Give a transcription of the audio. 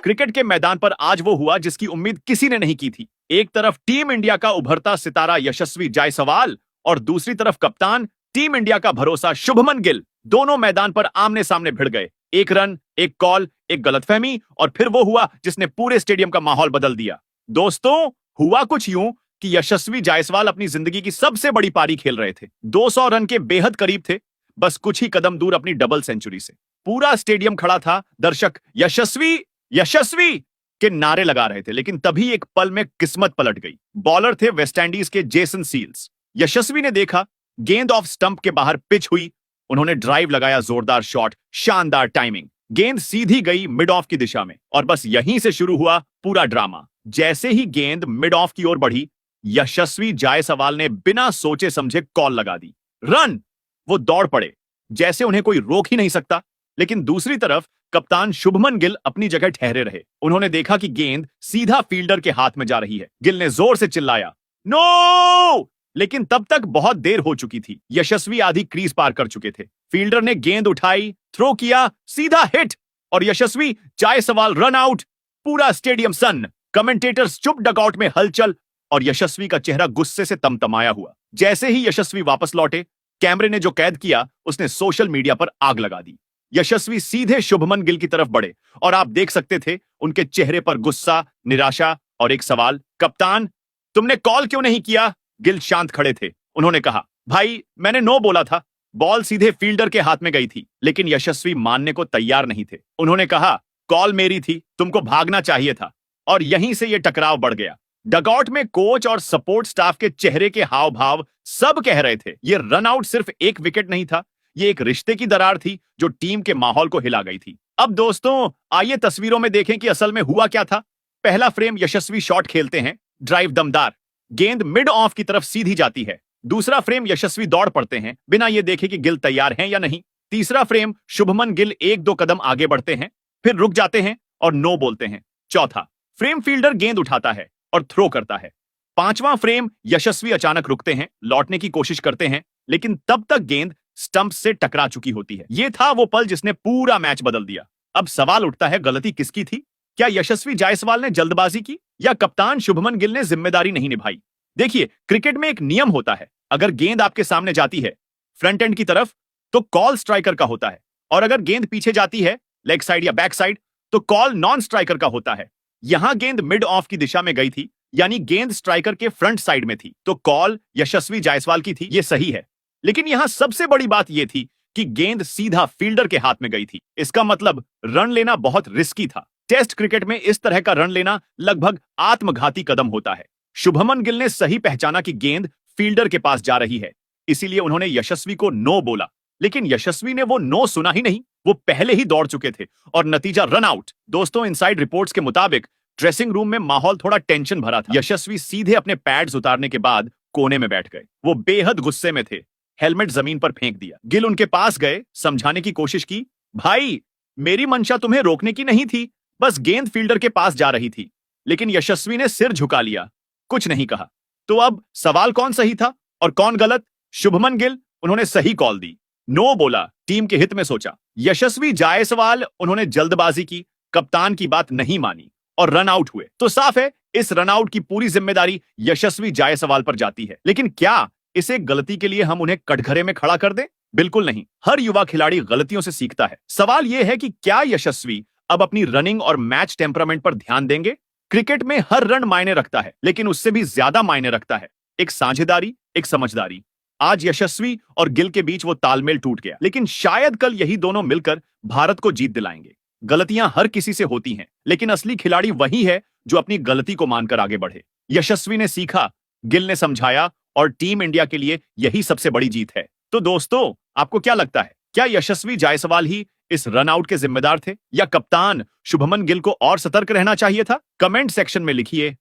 Cricket के मैदान पर आज वो हुआ जिसकी उम्मीद किसी ने नहीं की थी। एक तरफ टीम इंडिया का उभरता सितारा यशस्वी जायसवाल और दूसरी तरफ कप्तान टीम इंडिया का भरोसा शुभमन गिल। दोनों मैदान पर आमने सामने भिड़ गए। एक रन, एक कॉल, एक गलतफहमी और फिर वो हुआ जिसने पूरे स्टेडियम का माहौल बदल दिया। दोस्तों, हुआ कुछ यूं कि यशस्वी जायसवाल अपनी जिंदगी की सबसे बड़ी पारी खेल रहे थे। 200 रन के बेहद करीब थे, बस कुछ ही कदम दूर अपनी डबल सेंचुरी से। पूरा स्टेडियम खड़ा था, दर्शक यशस्वी यशस्वी के नारे लगा रहे थे। लेकिन तभी एक पल में किस्मत पलट गई। बॉलर थे वेस्टइंडीज के जेसन सील्स। यशस्वी ने देखा, गेंद ऑफ स्टंप के बाहर पिच हुई। उन्होंने ड्राइव लगाया, जोरदार शॉट, शानदार टाइमिंग। गेंद सीधी गई मिड ऑफ की दिशा में और बस यहीं से शुरू हुआ पूरा ड्रामा। जैसे ही गेंद मिड ऑफ की ओर बढ़ी, यशस्वी जायसवाल ने बिना सोचे समझे कॉल लगा दी, रन। वो दौड़ पड़े जैसे उन्हें कोई रोक ही नहीं सकता। लेकिन दूसरी तरफ कप्तान शुभमन गिल अपनी जगह ठहरे रहे। उन्होंने देखा कि गेंद सीधा फील्डर के हाथ में जा रही है। गिल ने जोर से चिल्लाया, नो! लेकिन तब तक बहुत देर हो चुकी थी। यशस्वी आधी क्रीज पार कर चुके थे। फील्डर ने गेंद उठाई, थ्रो किया, सीधा हिट और यशस्वी जायसवाल रन आउट। पूरा स्टेडियम सन्न, कमेंटेटर्स चुप, डगआउट में हलचल और यशस्वी का चेहरा गुस्से से तमतमाया हुआ। जैसे ही यशस्वी वापस लौटे, कैमरे ने जो कैद किया उसने सोशल मीडिया पर आग लगा दी। यशस्वी सीधे शुभमन गिल की तरफ बढ़े और आप देख सकते थे उनके चेहरे पर गुस्सा, निराशा और एक सवाल, कप्तान तुमने कॉल क्यों नहीं किया? गिल शांत खड़े थे। उन्होंने कहा, भाई मैंने नो बोला था, बॉल सीधे फील्डर के हाथ में गई थी। लेकिन यशस्वी मानने को तैयार नहीं थे। उन्होंने कहा, कॉल मेरी थी, तुमको भागना चाहिए था। और यहीं से यह टकराव बढ़ गया। डगआउट में कोच और सपोर्ट स्टाफ के चेहरे के हाव भाव सब कह रहे थे, यह रन आउट सिर्फ एक विकेट नहीं था, यह एक रिश्ते की दरार थी जो टीम के माहौल को हिला गई थी। अब दोस्तों, आइए तस्वीरों में देखें कि असल में हुआ क्या था। पहला फ्रेम, यशस्वी शॉट खेलते हैं, ड्राइव दमदार, गेंद मिड ऑफ की तरफ सीधी जाती है। दूसरा फ्रेम, यशस्वी दौड़ पड़ते हैं बिना यह देखे कि गिल तैयार हैं या नहीं। तीसरा फ्रेम, शुभमन गिल एक दो कदम आगे बढ़ते हैं, फिर रुक जाते हैं और नो बोलते हैं। चौथा फ्रेम, फील्डर गेंद उठाता है और थ्रो करता है। पांचवां फ्रेम, यशस्वी अचानक रुकते हैं, लौटने की कोशिश करते हैं, लेकिन तब तक गेंद स्टंप से टकरा चुकी होती है। यह था वो पल जिसने पूरा मैच बदल दिया। अब सवाल उठता है, गलती किसकी थी? क्या यशस्वी जायसवाल ने जल्दबाजी की या कप्तान शुभमन गिल ने जिम्मेदारी नहीं निभाई? देखिए, क्रिकेट में एक नियम होता है, अगर गेंद आपके सामने जाती है फ्रंट एंड की तरफ तो कॉल स्ट्राइकर का होता है, और अगर गेंद पीछे जाती है लेग साइड या बैक साइड तो कॉल नॉन स्ट्राइकर का होता है। यहां गेंद मिड ऑफ की दिशा में गई थी, यानी गेंद स्ट्राइकर के फ्रंट साइड में थी, तो कॉल यशस्वी जायसवाल की थी, यह सही है। लेकिन यहां सबसे बड़ी बात यह थी कि गेंद सीधा फील्डर के हाथ में गई थी। इसका मतलब रन लेना बहुत रिस्की था। टेस्ट क्रिकेट में इस तरह का रन लेना लगभग आत्मघाती कदम होता है। शुभमन गिल ने सही पहचाना कि गेंद फील्डर के पास जा रही है, इसीलिए उन्होंने यशस्वी को नो बोला। लेकिन यशस्वी ने वो नो सुना ही नहीं, वो पहले ही दौड़ चुके थे और नतीजा रन आउट। दोस्तों, इनसाइड रिपोर्ट्स के मुताबिक ड्रेसिंग रूम में माहौल थोड़ा टेंशन भरा था। यशस्वी सीधे अपने पैड्स उतारने के बाद कोने में बैठ गए। वो बेहद गुस्से में थे, हेलमेट जमीन पर फेंक दिया। गिल उनके पास गए, समझाने की कोशिश की, भाई मेरी मंशा तुम्हें रोकने की नहीं थी, बस गेंद फील्डर के पास जा रही थी। लेकिन यशस्वी ने सिर झुका लिया, कुछ नहीं कहा। तो अब सवाल कौन सही था और कौन गलत? शुभमन गिल, उन्होंने सही कॉल दी, नो बोला, टीम के हित में सोचा। यशस्वी जायसवाल, उन्होंने जल्दबाजी की, कप्तान की बात नहीं मानी और रन आउट हुए। तो साफ है, इस रन आउट की पूरी जिम्मेदारी यशस्वी जायसवाल पर जाती है। लेकिन क्या इस एक गलती के लिए हम उन्हें कटघरे में खड़ा कर दें? बिल्कुल नहीं। हर युवा खिलाड़ी गलतियों से सीखता है। सवाल यह है कि क्या यशस्वी अब अपनी रनिंग और मैच टेम्परामेंट पर ध्यान देंगे? क्रिकेट में हर रन मायने रखता है, लेकिन उससे भी ज्यादा मायने रखता है एक साझेदारी, एक समझदारी। आज यशस्वी और गिल के बीच वो तालमेल टूट गया, लेकिन शायद कल यही दोनों मिलकर भारत को जीत दिलाएंगे। गलतियां हर किसी से होती हैं, लेकिन असली खिलाड़ी वही है जो अपनी गलती को मानकर आगे बढ़े। यशस्वी ने सीखा, गिल ने समझाया और टीम इंडिया के लिए यही सबसे बड़ी जीत है। तो दोस्तों, आपको क्या लगता है, क्या यशस्वी जायसवाल ही इस रन आउट के जिम्मेदार थे या कप्तान शुभमन गिल को और सतर्क रहना चाहिए था? कमेंट सेक्शन में लिखिए।